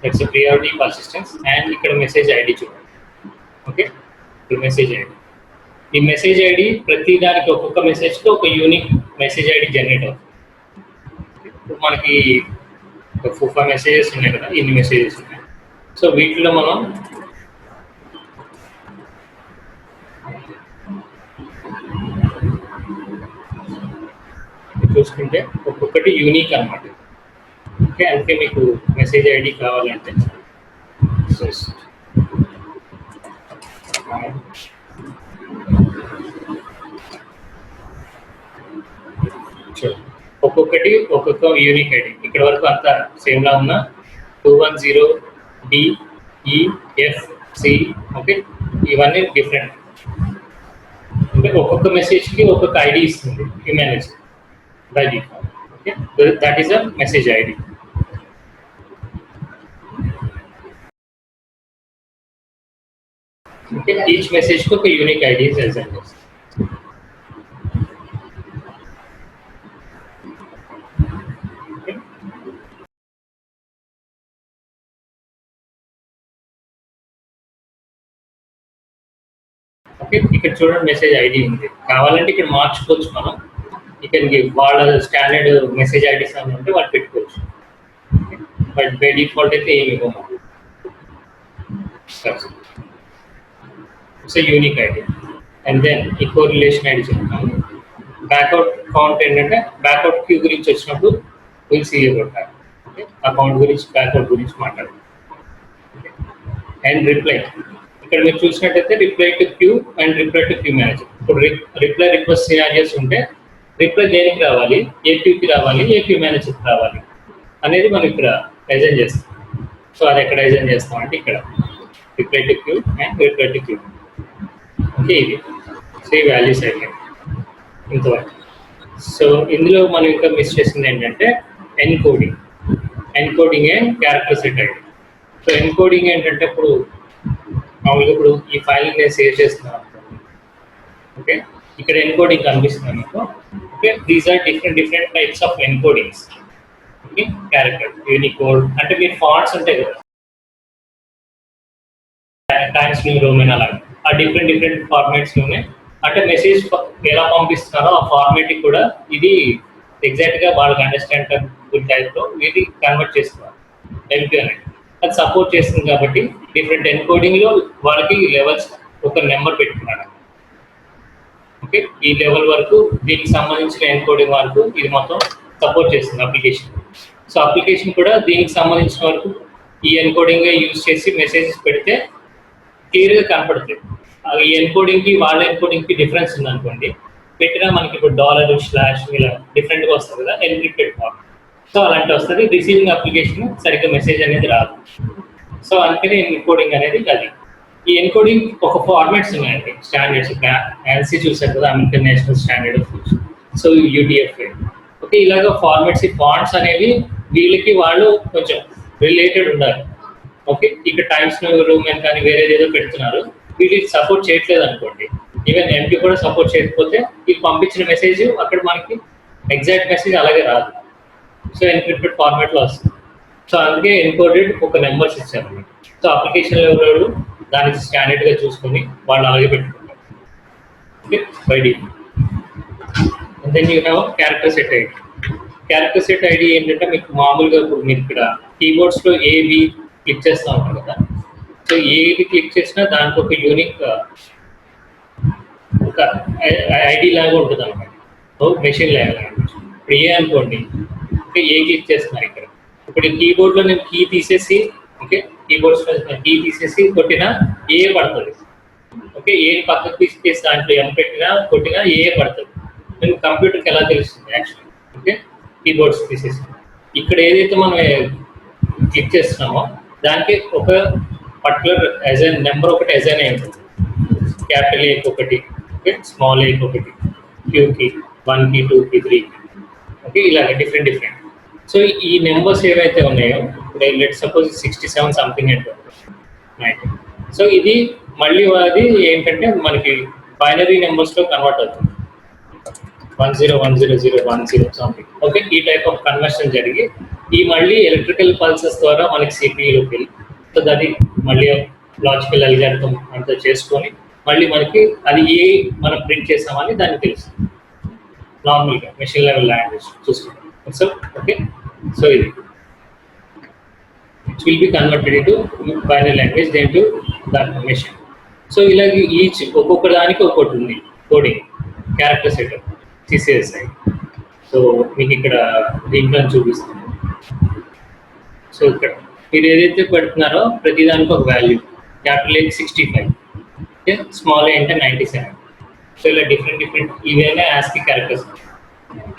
That's priority persistence. And ఇక్కడ message ID చూడండి. Okay, ఇప్పుడు మెసేజ్ ఐడి, ఈ మెసేజ్ ఐడి ప్రతి దానికి ఒక్కొక్క మెసేజ్కి ఒక యూనిక్ మెసేజ్ ఐడి జనరేట్ అవుతుంది. ఇప్పుడు మనకి 4 మెసేజెస్ ఉన్నాయి కదా, ఇన్ని మెసేజెస్ ఉన్నాయి. సో వీటిలో మనం చూసుకుంటే ఒక్కొక్కటి యూనిక్ అన్నమాట. ఓకే, అందుకే మీకు మెసేజ్ ఐడి కావాలంటే ఒక్కొక్కటి ఒక్కొక్క యూనిక్ ఐడి. ఇక్కడ వరకు అంతా సేమ్లా ఉన్న 210DEFC. ఓకే, ఇవన్నీ డిఫరెంట్. అంటే ఒక్కొక్క మెసేజ్కి ఒక్కొక్క ఐడి ఇస్తుంది ఈ manager by default. Okay, that is a message ID. Okay, each మెసేజ్కి ఒక యూనిక్ ఐడి అసైన్ చేస్తుంది. ఓకే, ఇక్కడ చూడండి మెసేజ్ ఐడి ఉంది. కావాలంటే ఇక్కడ మార్చుకోవచ్చు మనం. ఇక్కడికి వాళ్ళ స్టాండర్డ్ మెసేజ్ ఐడీస్ అని ఉంటే వాళ్ళు పెట్టుకోవచ్చు. బట్ బై డిఫాల్ట్ అయితే ఏమి ఇవ్వము. It's unique ID. And then ఈ కోరిలేషన్ ఐడి చెప్తాము. బ్యాక్అవుట్ కౌంట్ ఏంటంటే బ్యాక్అవుట్ క్యూ గురించి వచ్చినప్పుడు will see about that. Okay, account గురించి బ్యాక్అవుట్ గురించి మాట్లాడతాం. అండ్ రిప్లై, ఇక్కడ మీరు చూసినట్టయితే reply to queue and reply to queue manager. ఇప్పుడు రిప్లై రిక్వెస్ట్ సినారియోస్ ఉంటే రిప్లై దేనికి రావాలి, ఏ క్యూకి రావాలి, ఏ క్యూ మేనేజర్కి రావాలి అనేది మనం ఇక్కడ డిజైన్ చేస్తాం. సో అది ఎక్కడ డిజైన్ చేస్తాం అంటే ఇక్కడ reply to queue and reply to queue. Okay, ఇది త్రీ వాల్యూస్ అయితే ఇంతవరకు. సో ఇందులో మనం ఇంకా మిస్ చేసింది ఏంటంటే encoding and character set ID. So encoding ఏంటంటే ఇప్పుడు మామూలుగా ఇప్పుడు ఈ ఫైల్ నేను సేవ్ చేస్తున్నాను. ఓకే, ఇక్కడ ఎన్కోడింగ్ కనిపిస్తుంది మీకు. Okay, these are different types of encodings. Okay, character Unicode అంటే మీరు ఫాంట్స్ ఉంటాయి కదా, టైమ్స్ న్యూ రోమన్ అలాగే ఆ డిఫరెంట్ ఫార్మాట్స్లోనే అంటే మెసేజ్ ఎలా పంపిస్తున్నారో ఆ ఫార్మాట్కి కూడా ఇది ఎగ్జాక్ట్గా వాళ్ళకి అండర్స్టాండబుల్ టైప్లో ఇది కన్వర్ట్ చేస్తున్నారు ఎంపీ అనేది. అది సపోర్ట్ చేస్తుంది కాబట్టి డిఫరెంట్ ఎన్కోడింగ్లో వాళ్ళకి లెవెల్స్ ఒక నెంబర్ పెట్టుకున్నాడు. ఓకే, ఈ లెవెల్ వరకు దీనికి సంబంధించిన ఎన్కోడింగ్ వరకు ఇది మొత్తం సపోర్ట్ చేస్తుంది అప్లికేషన్. సో అప్లికేషన్ కూడా దీనికి సంబంధించిన వరకు ఈ ఎన్కోడింగ్ యూజ్ చేసి మెసేజెస్ పెడితే క్లియర్గా కనపడుతుంది. ఈ ఎన్కోడింగ్కి వాళ్ళ ఎన్కోడింగ్కి డిఫరెన్స్ ఉందనుకోండి, పెట్టినా మనకి ఇప్పుడు $// ఇలా డిఫరెంట్గా వస్తుంది కదా ఎన్క్రిప్టెడ్ ఫార్మ్. సో అలాంటి వస్తుంది. రిసీవింగ్ అప్లికేషన్ సరిగ్గా మెసేజ్ అనేది రాదు. సో అందుకని ఎన్కోడింగ్ అనేది అది. ఈ ఎన్కోడింగ్ ఒక ఫార్మాట్స్ ఉన్నాయండి, స్టాండర్డ్స్. ANSI చూసారు కదా, American national standard of. So UTF-8. Okay, ఇలాగ ఫార్మాట్స్, ఈ ఫాంట్స్ అనేవి వీళ్ళకి వాళ్ళు కొంచెం రిలేటెడ్ ఉండాలి. ఓకే, ఇక్కడ టైమ్స్ న్యూ రోమన్ కానీ వేరేది ఏదో పెడుతున్నారు, వీటికి సపోర్ట్ చేయట్లేదు అనుకోండి, ఈవెన్ ఎంపీ కూడా సపోర్ట్ చేయకపోతే ఇది పంపించిన మెసేజ్ అక్కడ మనకి ఎగ్జాక్ట్ మెసేజ్ అలాగే రాదు. సో ఎన్క్రిప్టెడ్ ఫార్మాట్లో వస్తుంది. సో అందుకే ఎన్కోడెడ్ ఒక నెంబర్స్ ఇచ్చారు. సో అప్లికేషన్ ఎవరు దానికి స్టాండర్డ్గా చూసుకొని వాళ్ళు అలాగే పెట్టుకుంటారు. Okay, by default. And then you have character set ID. Character set ID ఏంటంటే మీకు మామూలుగా ఇప్పుడు మీరు ఇక్కడ కీబోర్డ్స్లో ఏవి క్లిక్ చేస్తూ ఉంటారు కదా, సో ఏది క్లిక్ చేసినా దానికి ఒక యూనిక్ ఒక ఐడి లాగా ఉంటుంది అనమాట. సో మెషిన్ లాంగ్వేజ్ ఇప్పుడు ఏ అనుకోండి, ఓకే, ఏ క్లిక్ చేస్తున్నారు ఇక్కడ. ఇప్పుడు కీబోర్డ్లో నేను కీ తీసేసి, ఓకే, కీబోర్డ్స్ కీ తీసేసి కొట్టినా ఏ పడుతుంది. ఓకే, ఏ పక్కకు తీసేసి దాంట్లో ఎం పెట్టినా కొట్టినా ఏ పడుతుంది. నేను కంప్యూటర్కి ఎలా తెలుస్తుంది యాక్చువల్లీ. ఓకే, కీబోర్డ్స్ తీసేసి ఇక్కడ ఏదైతే మనం క్లిక్ చేస్తున్నామో దానికి ఒక పర్టికులర్ అజైన్ నెంబర్ ఒకటి అజైన్ అయి ఉంటుంది. క్యాపిటల్ ఏకి ఒకటి, ఓకే, స్మాల్ ఏకి ఒకటి, క్యూకి 1కి 2కి 3కి. ఓకే, ఇలాగ డిఫరెంట్. సో ఈ నెంబర్స్ ఏవైతే ఉన్నాయో ఇప్పుడు లెట్ సపోజ్ 67 సంథింగ్ అంటే. సో ఇది మళ్ళీ అది ఏంటంటే మనకి బైనరీ నెంబర్స్లో కన్వర్ట్ అవుతుంది. 101010 సంథింగ్. ఓకే, ఈ టైప్ ఆఫ్ కన్వర్షన్ జరిగి ఈ మళ్ళీ ఎలక్ట్రికల్ పల్సెస్ ద్వారా మనకి సిపిఈలోకి వెళ్ళి సో అది మళ్ళీ లాజికల్ అల్గారిథం అంతా చేసుకొని మళ్ళీ మనకి అది ఏ మనం ప్రింట్ చేసామని దానికి తెలుసు నార్మల్గా మెషిన్ లెవెల్ లాంగ్వేజ్ చూసుకుంటాం. సో ఓకే, సో ఇది it will be converted into binary language then to that machine. So ఇలాగే ఈచ్ ఒక్కొక్క దానికి ఒక్కొక్కటి ఉంది coding character setup CCSI. So మీకు ఇక్కడ దీంట్లో చూపిస్తాను. సో ఇక్కడ మీరు ఏదైతే పెడుతున్నారో ప్రతిదానికి ఒక value. Capital A 65, okay, small A అంటే 97. సో ఇలా డిఫరెంట్ ఇవన్నీ యాస్కి క్యారెక్టర్స్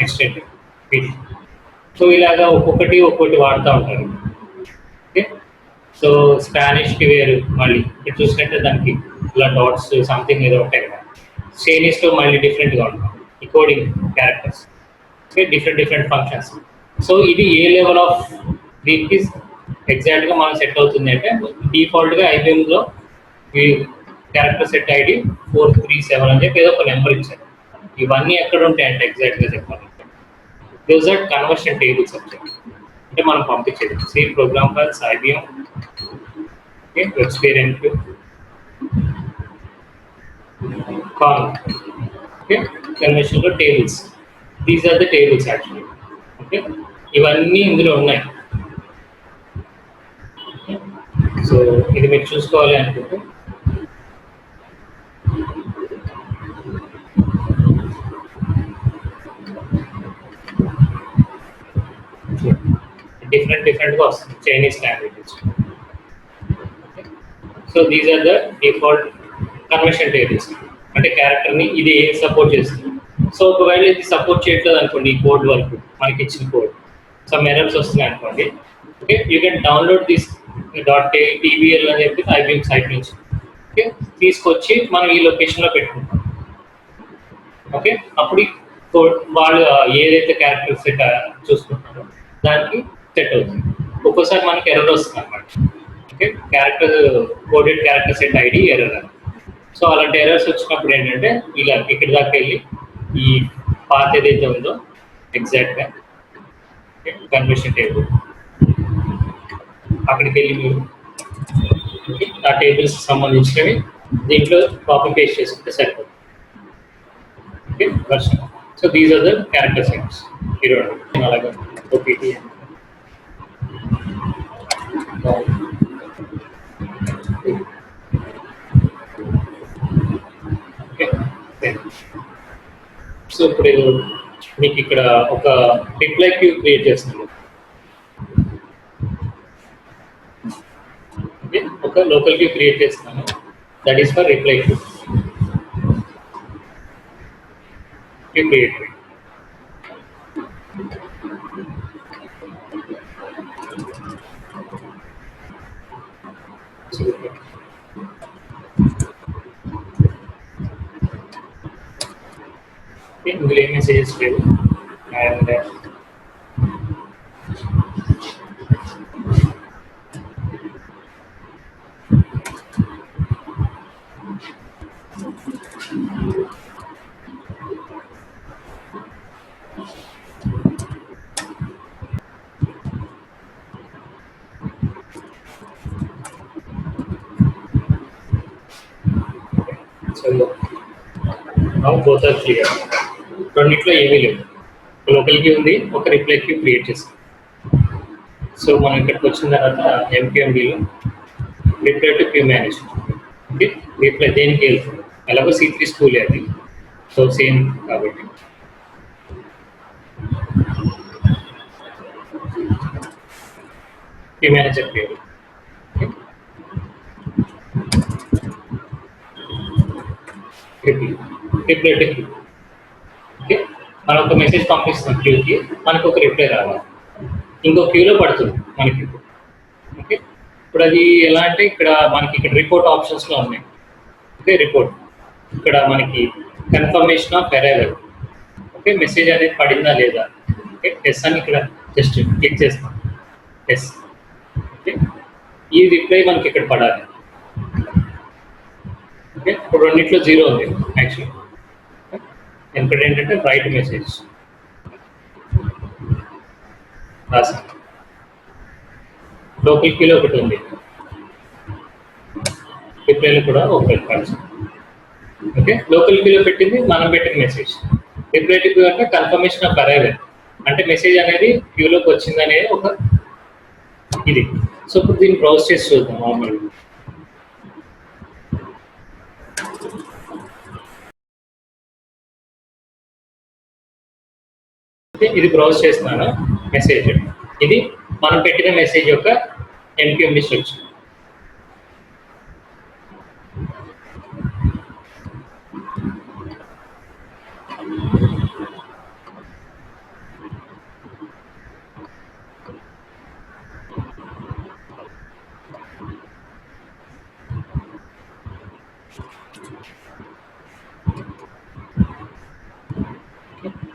ఎక్స్టెండెడ్. సో ఇలాగా ఒక్కొక్కటి వాడుతూ ఉంటారు. ఓకే, సో స్పానిష్కి వేరు మళ్ళీ ఇక్కడ చూసినట్టే దానికి ఇలా డాట్స్ సంథింగ్ ఏదో ఉంటాయి కదా. చైనీస్లో మళ్ళీ డిఫరెంట్గా ఉంటాయి ఈ coding characters. Okay, different functions. So ఇది ఏ లెవెల్ ఆఫ్ దీనికి ఎగ్జాక్ట్గా మనం సెట్ అవుతుంది అంటే డిఫాల్ట్గా ఐబిఎంలో ఈ క్యారెక్టర్ సెట్ ఐడి 437 అని చెప్పి ఏదో ఒక నెంబర్ ఇచ్చారు. ఇవన్నీ ఎక్కడ ఉంటాయి అంటే ఎగ్జాక్ట్గా చెప్పాలంటే those are conversion tables subject అంటే మనం పంపించేది C program files IBM experience call. Okay, కన్వర్షన్లో tables, these are the tables actually. Okay, ఇవన్నీ ఇందులో ఉన్నాయి. సో ఇది మీరు చూసుకోవాలి అనుకుంటే డిఫరెంట్గా వస్తుంది Chinese languages. So these are the default conversion tables అంటే క్యారెక్టర్ని ఇది సపోర్ట్ చేస్తుంది. సో ఒకవేళ ఇది సపోర్ట్ చేయట్లేదు అనుకోండి ఈ కోడ్ వరకు మనకి ఇచ్చిన కోడ్ సమ్ ఎర్రర్స్ వస్తున్నాయి అనుకోండి. Okay, you can download this .tbl అని చెప్పి ఐబిఎం సైట్ నుంచి ఓకే తీసుకొచ్చి మనం ఈ లొకేషన్లో పెట్టుకుంటాం. ఓకే, అప్పుడు వాళ్ళు ఏదైతే క్యారెక్టర్ సెట్ చూసుకుంటారో దానికి సెట్ అవుతుంది. ఒక్కోసారి మనకి ఎర్రర్ వస్తుంది అనమాట. Okay, coded character set ID error అని. సో అలాంటి ఎర్రర్స్ వచ్చినప్పుడు ఏంటంటే ఇలా ఇక్కడి దాకా వెళ్ళి ఈ పాత్ ఏదైతే ఉందో ఎగ్జాక్ట్గా కన్వర్షన్ టేబుల్ అక్కడికి వెళ్ళి మీరు ఆ టేబుల్స్ సంబంధించినవి దీంట్లో కాపీ పేస్ట్ చేసుకుంటే సరిపోతుంది. Okay, version. So these are the character sets. ఈరోజు అలాగే ఓపీటీ సో ఇప్పుడు మీకు ఇక్కడ ఒక రిప్లై క్యూ క్రియేట్ చేస్తుంది. ఒక లోకల్ క్యూ క్రియేట్ చేస్తున్నాను, that is for reply queue create. ఇందులో ఏ మెసేజెస్ లేవు అండ్ both are clear. రెండిట్లో ఏమీ లేవు. లోకల్ క్యూ ఉంది, ఒక రిప్లై క్యూ క్రియేట్ చేస్తాం. సో మనం ఇక్కడికి వచ్చిన తర్వాత ఎంపీఎండీలో reply to queue management. Okay, reply దేనికి వెళ్తుంది ఎలాగో C3 స్కూల్ అది. సో సేమ్ కాబట్టి క్యూ మేనేజర్ పేరు రిప్లై టు క్యూ. ఓకే, మనం ఒక మెసేజ్ పంపిస్తాం క్యూకి, మనకు ఒక రిప్లై రావాలి, ఇంకో క్యూలో పడుతుంది మనకి. ఓకే, ఇప్పుడు అది ఎలా అంటే ఇక్కడ మనకి ఇక్కడ రిపోర్ట్ ఆప్షన్స్లో ఉన్నాయి. ఓకే, రిపోర్ట్ ఇక్కడ మనకి confirmation of arrival. Okay, message అనేది పడిందా లేదా. ఓకే, ఎస్ అని ఇక్కడ జస్ట్ క్లిక్ చేస్తాం, ఎస్. ఓకే, ఈ రిప్లై మనకి ఇక్కడ పడాలి. ఓకే, ఇప్పుడు రెండింటిలో 0 ఉంది యాక్చువల్లీ. ఎన్కోడ్ ఏంటంటే రైట్ మెసేజ్ రాసి లోకల్ కీలో ఒకటి ఉంది, రిప్లైలో కూడా ఒక పెట్టాలి. ఓకే, లోకల్ కీలో పెట్టింది మనం పెట్టిన మెసేజ్. రిప్లై టు క్యూ అంటే కన్ఫర్మేషన్ ఆఫ్ అరైవల్, అంటే మెసేజ్ అనేది క్యూలోకి వచ్చింది అనేది ఒక ఇది. సో ఇప్పుడు దీన్ని బ్రౌజ్ చేసి చూద్దాం మామూలుగా. ఇది బ్రౌజ్ చేస్తున్నాను మెసేజ్. ఇది మనం పెట్టిన మెసేజ్ యొక్క NPM స్ట్రక్చర్.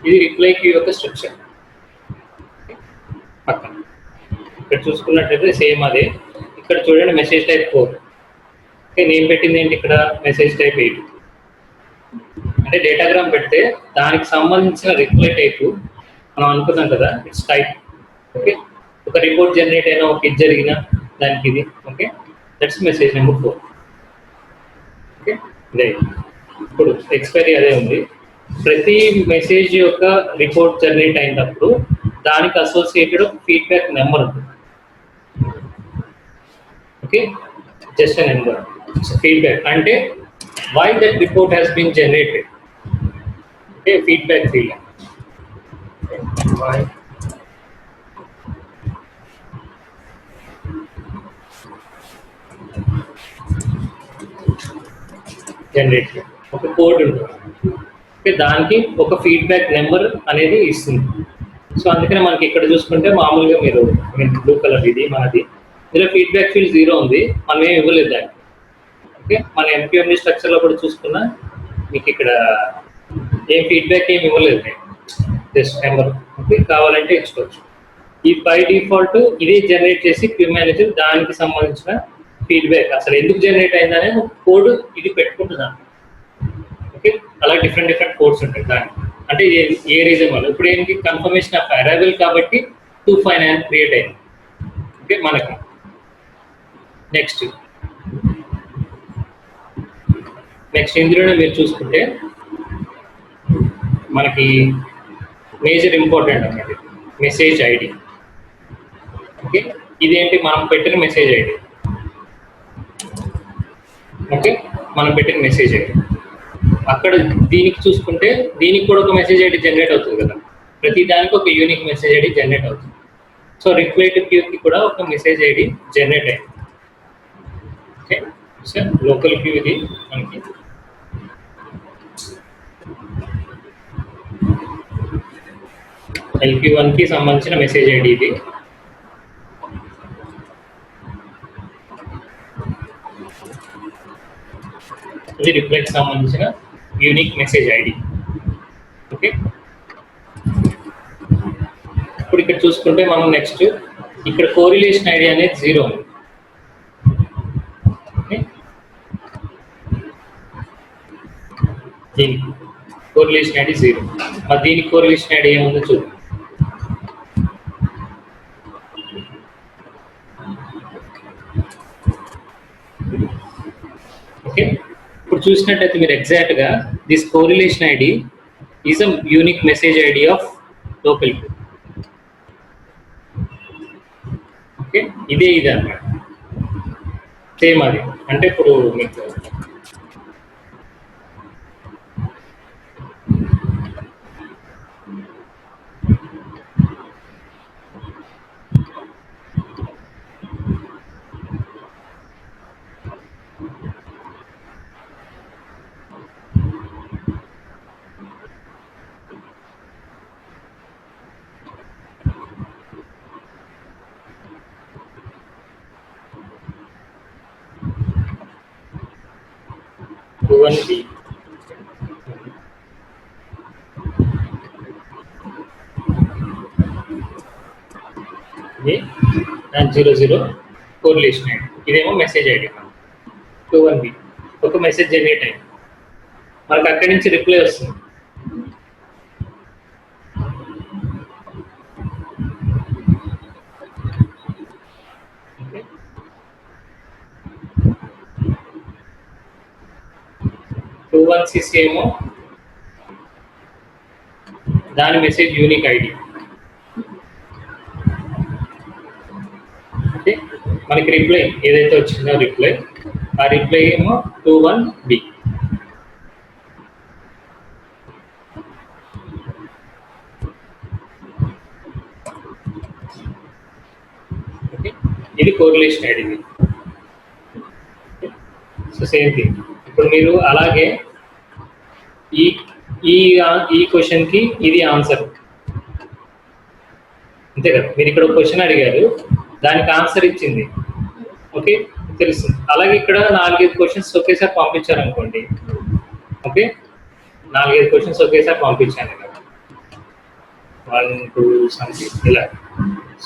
ఇది రిప్లై క్యూ యొక్క స్ట్రక్చర్. పక్కన ఇక్కడ చూసుకున్నట్లయితే సేమ్ అదే. ఇక్కడ చూడండి మెసేజ్ టైప్ 4. ఓకే, నేను పెట్టింది ఏంటి ఇక్కడ మెసేజ్ టైప్ 8. అంటే డేటాగ్రామ్ పెడితే దానికి సంబంధించిన రిప్లై టైప్ మనం అనుకున్నాం కదా, ఇట్స్ టైప్. ఓకే, ఒక రిపోర్ట్ జనరేట్ అయినా, ఒక ఇది జరిగిన దానికి ఇది. Okay, that's message number 4. Okay, ఇదే ఇప్పుడు ఎక్స్పైరీ అదే ఉంది. ప్రతి మెసేజ్ యొక్క రిపోర్ట్ జనరేట్ అయినప్పుడు దానికి అసోసియేటెడ్ ఫీడ్బ్యాక్ నెంబర్ ఉంటుంది. Okay, just a number. Feedback అంటే why that report has been generated. Okay, feedback field generate ఒక కోడ్ ఉంటుంది. ఓకే, దానికి ఒక ఫీడ్బ్యాక్ నెంబర్ అనేది ఇస్తుంది. సో అందుకనే మనకి ఇక్కడ చూసుకుంటే మామూలుగా మీరు బ్లూ కలర్ ఇది మనది, ఇందులో ఫీడ్బ్యాక్ ఫీల్డ్ 0 ఉంది, మనం ఏమి ఇవ్వలేదు దానికి. ఓకే, మన NPM స్ట్రక్చర్లో కూడా చూసుకున్నా మీకు ఇక్కడ ఏం ఫీడ్బ్యాక్ ఏమి ఇవ్వలేదు, జస్ట్ నెంబర్. ఓకే, కావాలంటే ఇచ్చుకోవచ్చు. ఈ బై డిఫాల్ట్ ఇదే జనరేట్ చేసి క్యూ మేనేజర్ దానికి సంబంధించిన ఫీడ్బ్యాక్ అసలు ఎందుకు జనరేట్ అయిందనే కోడ్ ఇది పెట్టుకుంటున్నాను. ఓకే, అలా డిఫరెంట్ కోడ్స్ ఉంటాయి దానికి, అంటే ఏ రీజన్ వల్ల. ఇప్పుడు ఏంటి కన్ఫర్మేషన్ ఆఫ్ అరైవల్ కాబట్టి 259 క్రియేట్ అయింది. ఓకే, మనకి నెక్స్ట్ ఇందులోనే మీరు చూసుకుంటే మనకి మేజర్ ఇంపార్టెంట్ అన్నది మెసేజ్ ఐడి. ఓకే, ఇదేంటి మనం పెట్టిన మెసేజ్ ఐడి. ఓకే, మనం పెట్టిన మెసేజ్ ఐడి అక్కడ దీనికి చూసుకుంటే దీనికి కూడా ఒక మెసేజ్ ఐడి జనరేట్ అవుతుంది కదా, ప్రతి దానికి ఒక యూనిక్ మెసేజ్ ఐడి జనరేట్ అవుతుంది. సో రిప్లై టు క్యూకి కూడా ఒక మెసేజ్ ఐడి జనరేట్ అయింది. ఓకే, సార్ లోకల్ క్యూ ఇది మనకి. LQ1కి సంబంధించిన మెసేజ్ ఐడి ఇది. ఇది రిప్లైకి సంబంధించిన యూనిక్ మెసేజ్ ఐడి. ఓకే, ఇప్పుడు ఇక్కడ చూసుకుంటే మనం నెక్స్ట్ ఇక్కడ కోరిలేషన్ ఐడి అనేది 0 ఉంది. దీనికి కోరిలేషన్ ఐడి 0. మరి దీనికి కోరిలేషన్ ఐడి ఏముందో చూద్దాం. ఓకే, ఇప్పుడు చూసినట్టయితే మీరు ఎగ్జాక్ట్గా this correlation ID is a unique message ID of local queue. Okay, ఇది అన్నమాట సేమ్ అది. అంటే ఇప్పుడు మీకు B and 00 కోరిలేషన్ ఐడి. ఇదేమో మెసేజ్ ఐడి. 21B ఒక మెసేజ్ జనరేట్ అయింది, మనకు అక్కడి నుంచి రిప్లై వస్తుంది. 21CC ఏమో దాని మెసేజ్ యూనిక్ ఐడి. ఓకే, మనకి రిప్లై ఏదైతే వచ్చిందో రిప్లై, ఆ రిప్లై ఏమో 21B. ఓకే, ఇది correlation ID. So same thing. ఇప్పుడు మీరు అలాగే ఈ ఈ ఈ క్వశ్చన్కి ఇది ఆన్సర్ అంతే కదా. మీరు ఇక్కడ ఒక క్వశ్చన్ అడిగారు, దానికి ఆన్సర్ ఇచ్చింది. ఓకే, తెలుస్తుంది. అలాగే ఇక్కడ 4-5 క్వశ్చన్స్ ఒకేసారి పంపించారనుకోండి. ఓకే, 4-5 క్వశ్చన్స్ ఒకేసారి పంపించాను కదా, 1, 2 సంథింగ్ ఇలా.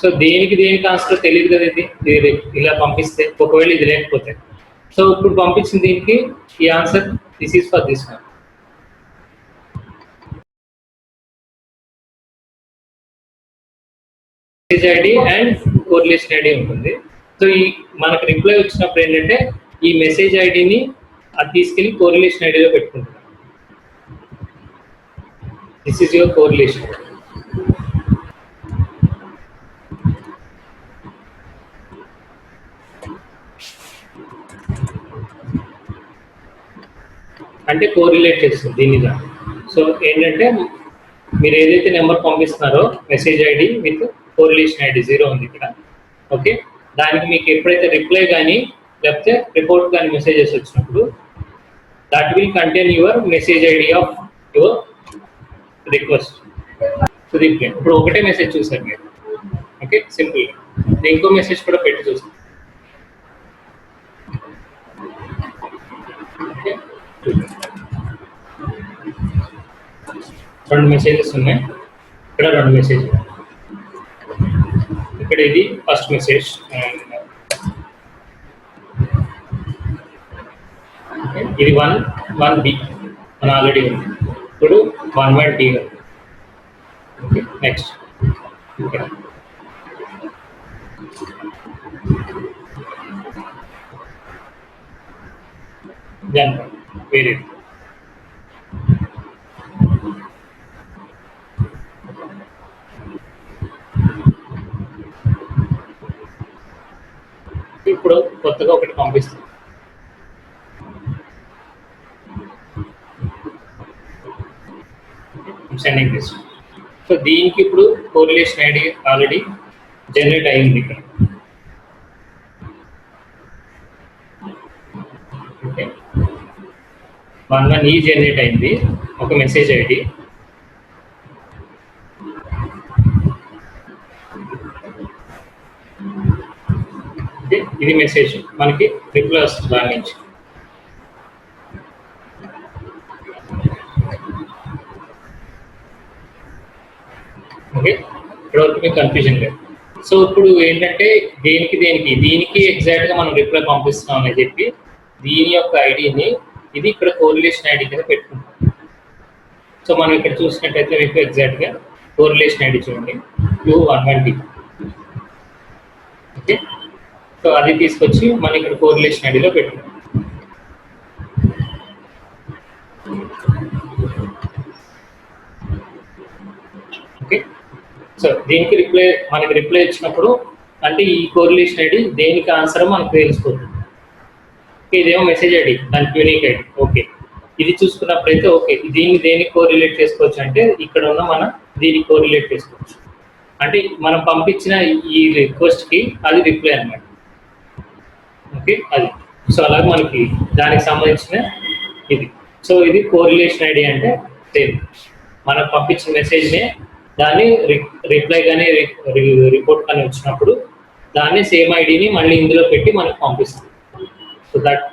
సో దేనికి ఆన్సర్ తెలియదు కదా. ఇది ఇలా పంపిస్తే ఒకవేళ ఇది లేకపోతే, సో ఇప్పుడు పంపించిన దీనికి ఈ answer this is for this one. Message ID and correlation ID ఉంటుంది. సో ఈ మనకు రిప్లై వచ్చినప్పుడు ఏంటంటే ఈ మెసేజ్ ఐడిని అది తీసుకెళ్ళి కోరిలేషన్ ఐడిలో పెట్టుకుంటున్నాం. This is your correlation. అంటే కోరిలేట్ చేస్తుంది దీనిగా. సో ఏంటంటే మీరు ఏదైతే నెంబర్ పంపిస్తున్నారో message ID with correlation ID 0 ఉంది ఇక్కడ. ఓకే, దానికి మీకు ఎప్పుడైతే రిప్లై కానీ లేకపోతే రిపోర్ట్ కానీ మెసేజెస్ వచ్చినప్పుడు that will contain your message ID of your request to reply. ఇప్పుడు ఒకటే మెసేజ్ చూసారు మీరు. Okay, simple. ఇంకో మెసేజ్ కూడా పెట్టి చూసారు. ఓకే, 2 మెసేజెస్ ఉన్నాయి. ఇక్కడ 2 మెసేజ్. ఇక్కడ ఇది ఫస్ట్ మెసేజ్. ఇది 1B మన ఆల్రెడీ ఉంది. ఇప్పుడు 1D ఉంది. ఓకే, నెక్స్ట్ ఇక్కడ వేరే. ఇప్పుడు కొత్తగా ఒకటి పంపిస్తాం. Sending this. సో దీనికి ఇప్పుడు కోరిలేషన్ ఐడి ఆల్రెడీ జనరేట్ అయింది ఇక్కడ. ఓకే, 1 జనరేట్ అయింది ఒక మెసేజ్ ఐడి. ఇది మెసేజ్ మనకి రిప్లై వస్తుంది దాని నుంచి. ఓకే, ఇక్కడ వరకు మీకు కన్ఫ్యూజన్ లేదు. సో ఇప్పుడు ఏంటంటే దీనికి ఎగ్జాక్ట్గా మనం రిప్లై పంపిస్తున్నాం అని చెప్పి దీని యొక్క ఐడిని ఇది ఇక్కడ కోరిలేషన్ ఐడి కింద పెట్టుకుంటాం. సో మనం ఇక్కడ చూసినట్టయితే మీకు ఎగ్జాక్ట్గా కోరిలేషన్ ఐడి చూడండి 211D. ఓకే, సో అది తీసుకొచ్చి మనం ఇక్కడ కోరిలేషన్ ఐడిలో పెట్టుకుంటాం. ఓకే, సో దీనికి మనకి రిప్లై ఇచ్చినప్పుడు అంటే ఈ కోరిలేషన్ ఐడి దేనికి ఆన్సర్ మనకు తెలిసిపోతుంది. ఓకే, ఇదేమో మెసేజ్ ఐడి, దానికి యూనిక్ ఐడి. ఓకే, ఇది చూసుకున్నప్పుడైతే ఓకే దీన్ని దేనికి కోరిలేట్ చేసుకోవచ్చు అంటే ఇక్కడ ఉన్న మనం దీనికి కోరిలేట్ చేసుకోవచ్చు. అంటే మనం పంపించిన ఈ రిక్వెస్ట్కి అది రిప్లై అన్నమాట. ఓకే, అది. సో అలాగే మనకి దానికి సంబంధించిన ఇది. సో ఇది కోరిలేషన్ ఐడి అంటే సేమ్ మనం పంపించిన మెసేజ్నే దాన్ని రిప్లై కానీ రిపోర్ట్ కానీ వచ్చినప్పుడు దాన్ని సేమ్ ఐడిని మళ్ళీ ఇందులో పెట్టి మనకు పంపిస్తుంది. సో దట్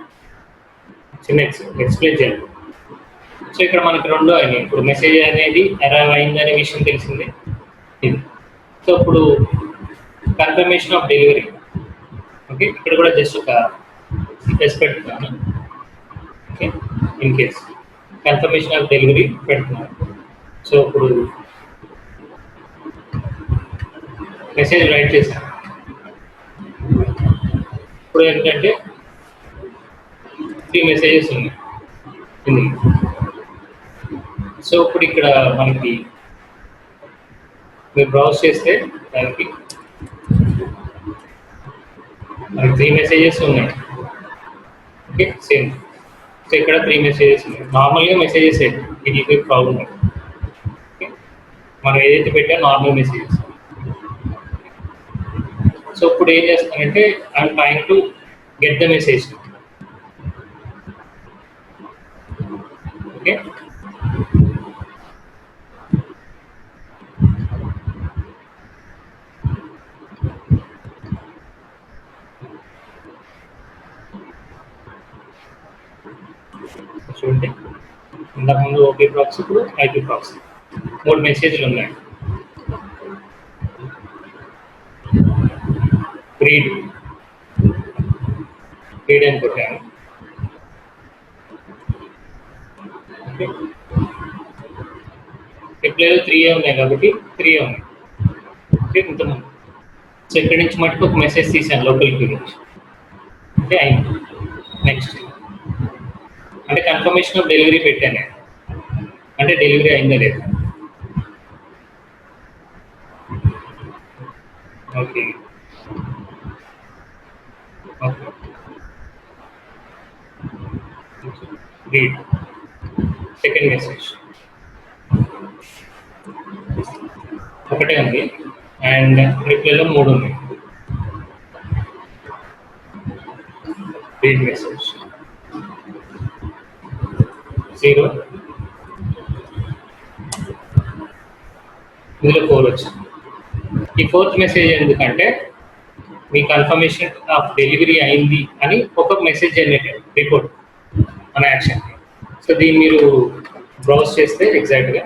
చిన్న ఎక్స్ప్లెయిన్ చేయాలి. సో ఇక్కడ మనకి 2 అయినాయి. ఇప్పుడు మెసేజ్ అనేది అరైవ్ అయిందనే విషయం తెలిసింది ఇది. సో ఇప్పుడు కన్ఫర్మేషన్ ఆఫ్ డెలివరీ. ఓకే, ఇక్కడ కూడా జస్ట్ ఒక ఎస్ పెడుతున్నాను. Okay, in case confirmation of delivery పెడుతున్నాను. సో ఇప్పుడు మెసేజ్ రైట్ చేశాను. ఇప్పుడు ఏంటంటే 3 మెసేజెస్ ఉన్నాయి. సో ఇప్పుడు ఇక్కడ మనకి మీరు బ్రౌజ్ చేస్తే దానికి మనకి 3 మెసేజెస్ ఉన్నాయి. Okay, same. సో ఇక్కడ 3 మెసేజెస్ ఉన్నాయి. నార్మల్గా మెసేజెస్ ఇది ప్రాబ్లం. ఓకే, మనం ఏదైతే పెట్టా నార్మల్ మెసేజెస్. సో ఇప్పుడు ఏం చేస్తానంటే I'm trying to get the message. Okay, చూడండి ఇంతకుముందు ఓకే ప్రాక్సీ, ఇప్పుడు ఐపీ ప్రాక్సీ. 3 మెసేజ్లు ఉన్నాయి. రీడ్ అని కొట్టాను. రిప్లైలో 3 ఉన్నాయి కాబట్టి 3 ఉన్నాయి. ఓకే, ఇంతకుముందు. సో ఇక్కడి నుంచి మటుకు ఒక మెసేజ్ తీసాను లోకల్ గురించి. అంటే అయింది. నెక్స్ట్ అంటే కన్ఫర్మేషన్ ఆఫ్ డెలివరీ పెట్టాను. అంటే డెలివరీ అయిందా లేదా. Okay, okay, read second message ఒకటే ఉంది అండ్ రిప్లైలో 3 ఉన్నాయి. రీడ్ మెసేజ్ 0, ఇందులో 4 వచ్చింది. ఈ 4th మెసేజ్ ఎందుకంటే మీ కన్ఫర్మేషన్ ఆఫ్ డెలివరీ అయింది అని ఒక మెసేజ్ జనరేట్ రిపోర్ట్ మన యాక్షన్. సో దీన్ని మీరు బ్రౌజ్ చేస్తే ఎగ్జాక్ట్గా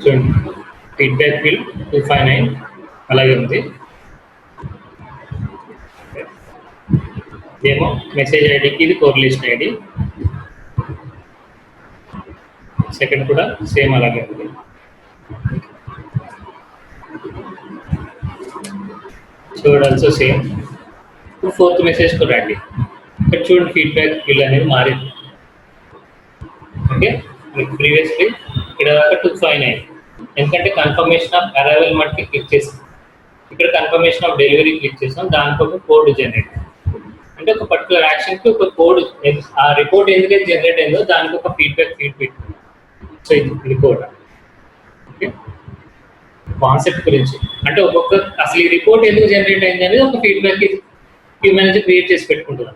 చూడండి, ఫీడ్బ్యాక్ ఫీల్డ్ 259 అలాగే ఉంది. ఇదేమో మెసేజ్ ఐడికి ఇది కోరిలేషన్ ఐడి. సెకండ్ కూడా సేమ్ అలాగే ఉంది. Third also same. ఇప్పుడు 4th మెసేజ్ కూడా రండి. ఇక్కడ చూడండి ఫీడ్బ్యాక్ ఫీల్డ్ అనేది మారింది. ఓకే, ప్రీవియస్లీ ఇక్కడ 259 ఎందుకంటే కన్ఫర్మేషన్ ఆఫ్ అరైవల్ మటుకి క్లిక్ చేస్తాం. ఇక్కడ కన్ఫర్మేషన్ ఆఫ్ డెలివరీ క్లిక్ చేస్తాం. దానికి ఒక కోడ్ జనరేట్ అంటే ఒక పర్టికులర్ యాక్షన్కి ఒక కోడ్, ఆ రిపోర్ట్ ఎందుకైతే జనరేట్ అయిందో దానికి ఒక ఫీడ్బ్యాక్ ఫీల్డ్ పెట్టుకుంటాం. సో ఇది కోడ్. ఓకే, కాన్సెప్ట్ గురించి అంటే ఒక్కొక్క అసలు ఈ రిపోర్ట్ ఎందుకు జనరేట్ అయింది అనేది ఒక ఫీడ్బ్యాక్ క్యూ మేనేజర్ క్రియేట్ చేసి పెట్టుకుంటుంది.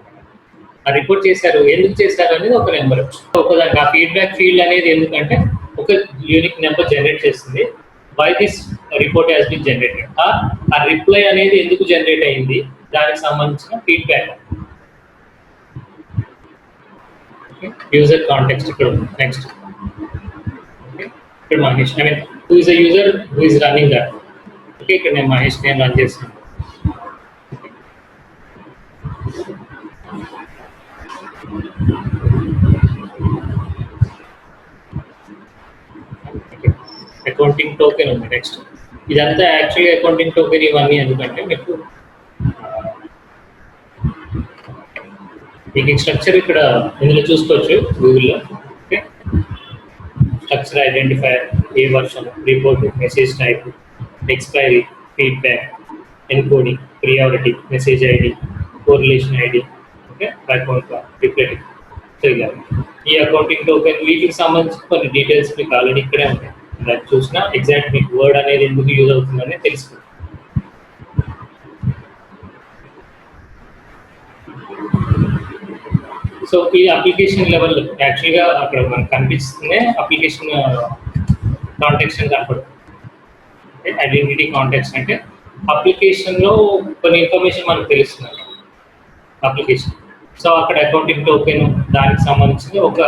ఆ రిపోర్ట్ చేశారు, ఎందుకు చేశారు అనేది ఒక నెంబర్. ఒకదానికి ఆ ఫీడ్బ్యాక్ ఫీల్డ్ అనేది ఎందుకంటే ఒక యూనిక్ నెంబర్ జనరేట్ చేస్తుంది. By this report has been generated. ఆ రిప్లై అనేది ఎందుకు జనరేట్ అయింది దానికి సంబంధించిన ఫీడ్బ్యాక్. యూజర్ కాంటెక్స్ట్ ఇక్కడ ఉంది. నెక్స్ట్ ఇక్కడ Mahesh, I mean who is a user who is running that. Okay, ఇక్కడ నేను మహేష్ నేను రన్ చేస్తున్నాను. అకౌంటింగ్ టోకెన్ ఉంది. నెక్స్ట్ ఇదంతా యాక్చువల్లీ అకౌంటింగ్ టోకెన్ ఇవన్నీ ఎందుకంటే మీకు స్ట్రక్చర్ ఇక్కడ ఇందులో చూసుకోవచ్చు గూగుల్లో. ఓకే, structure identifier, a version, report, message type, expiry, feedback, encoding, priority, message ID, correlation ID, okay, account reply. So ఇలా ఈ అకౌంటింగ్ టోకెన్ వీటికి సంబంధించి కొన్ని డీటెయిల్స్ మీకు ఆల్రెడీ ఇక్కడే ఉంటాయి. దాన్ని చూసినా ఎగ్జాక్ట్ మీకు వర్డ్ అనేది ఎందుకు యూజ్ అవుతుందని తెలుసుకుంటాం. సో ఈ అప్లికేషన్ లెవెల్ యాక్చువల్గా అక్కడ మనకు కనిపిస్తుంది అప్లికేషన్ కాంటెక్స్ట్ అని కనపడుతుంది. ఐడెంటిటీ కాంటెక్స్ట్ అంటే అప్లికేషన్లో కొన్ని ఇన్ఫర్మేషన్ మనకు తెలుస్తుంది అప్లికేషన్. సో అక్కడ అకౌంటింగ్ టోకెన్ దానికి సంబంధించి ఒక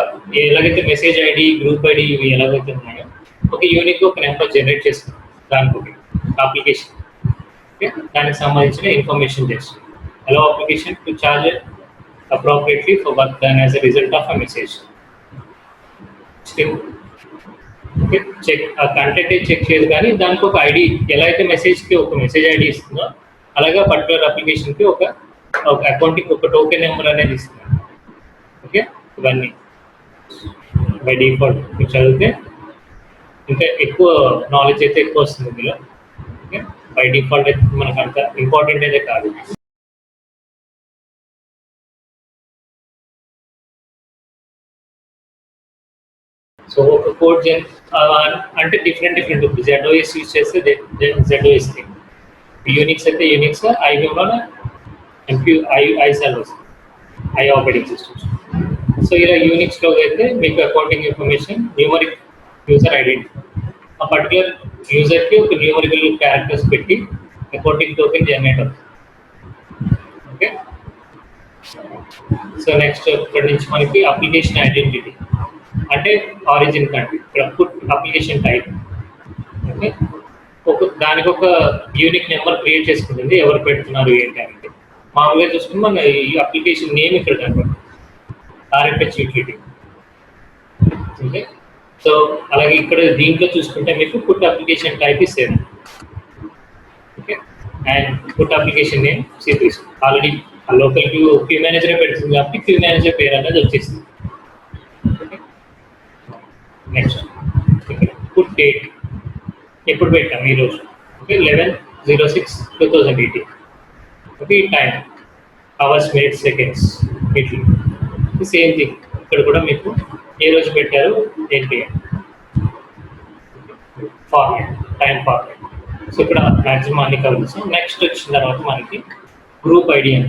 ఎలాగైతే మెసేజ్ ఐడి, గ్రూప్ ఐడి ఇవి ఎలాగైతే ఉన్నాయో ఒక యూనిక్ ఒక నెంబర్ జనరేట్ చేస్తుంది దానికి ఒక అప్లికేషన్. ఓకే, దానికి సంబంధించిన ఇన్ఫర్మేషన్ చేస్తుంది. Allow application to charge appropriately for work done as a result of a message. Okay, check ఆ కంటెంట్ చెక్ చేయదు కానీ దానికి ఒక ఐడి, ఎలా అయితే మెసేజ్కి ఒక మెసేజ్ ఐడి ఇస్తుందో అలాగే పర్టికులర్ అప్లికేషన్కి ఒక అకౌంట్కి ఒక టోకెన్ నెంబర్ అనేది ఇస్తుంది. ఇవన్నీ బై డిఫాల్ట్ మీరు చదివితే ఇంకా ఎక్కువ నాలెడ్జ్ అయితే ఎక్కువ వస్తుంది ఇందులో. ఓకే, బై డిఫాల్ట్ అయితే మనకు అంత ఇంపార్టెంట్ అయితే కాదు. సో ఒక కోడ్ అంటే డిఫరెంట్ ఉంటుంది. ZOS యూజ్ చేస్తే ZOS యూనిక్స్ అయితే యూనిక్స్, ఐబీఎంలో I servers, I operating systems. So ఇలా యూనిక్స్లో అయితే మీకు accounting information, numeric user identity, ఆ పర్టికులర్ యూజర్కి ఒక న్యూమరికల్ క్యారెక్టర్స్ పెట్టి అకౌంటింగ్ టోకెన్ జనరేట్ అవుతుంది. ఓకే, సో నెక్స్ట్ ఇక్కడ నుంచి మనకి అప్లికేషన్ ఐడెంటిటీ అంటే ఆరిజిన్ కంట్రీ, ఇక్కడ పుట్ అప్లికేషన్ టైప్. ఓకే, దానికి ఒక యూనిక్ నెంబర్ క్రియేట్ చేసుకుంటుంది ఎవరు పెడుతున్నారు ఏంటి అనేది. మామూలుగా చూసుకుని మన ఈ అప్లికేషన్ నేమ్ ఇక్కడ కనబడుతుంది, RFH యూటిలిటీ. ఓకే, సో అలాగే ఇక్కడ దీంట్లో చూసుకుంటే మీకు put application type is same. Okay, and put application name C3. Already local queue manager పెడుతుంది కాబట్టి క్యూ మేనేజర్ పేరు అనేది వచ్చేసింది. నెక్స్ట్ ఇక్కడ పుట్ డేట్ ఎప్పుడు పెట్టాం ఈరోజు. Okay, 11/06/2018. Okay, time hours, minutes, seconds, ఇట్లా సేమ్ థింగ్ ఇక్కడ కూడా మీకు ఏ రోజు పెట్టారు ఏంటి ఫార్మాట్, టైం ఫార్మాట్. సో ఇక్కడ మ్యాక్సిమం అన్ని కవర్ చేస్తాం. నెక్స్ట్ వచ్చిన తర్వాత మనకి గ్రూప్ ఐడి అని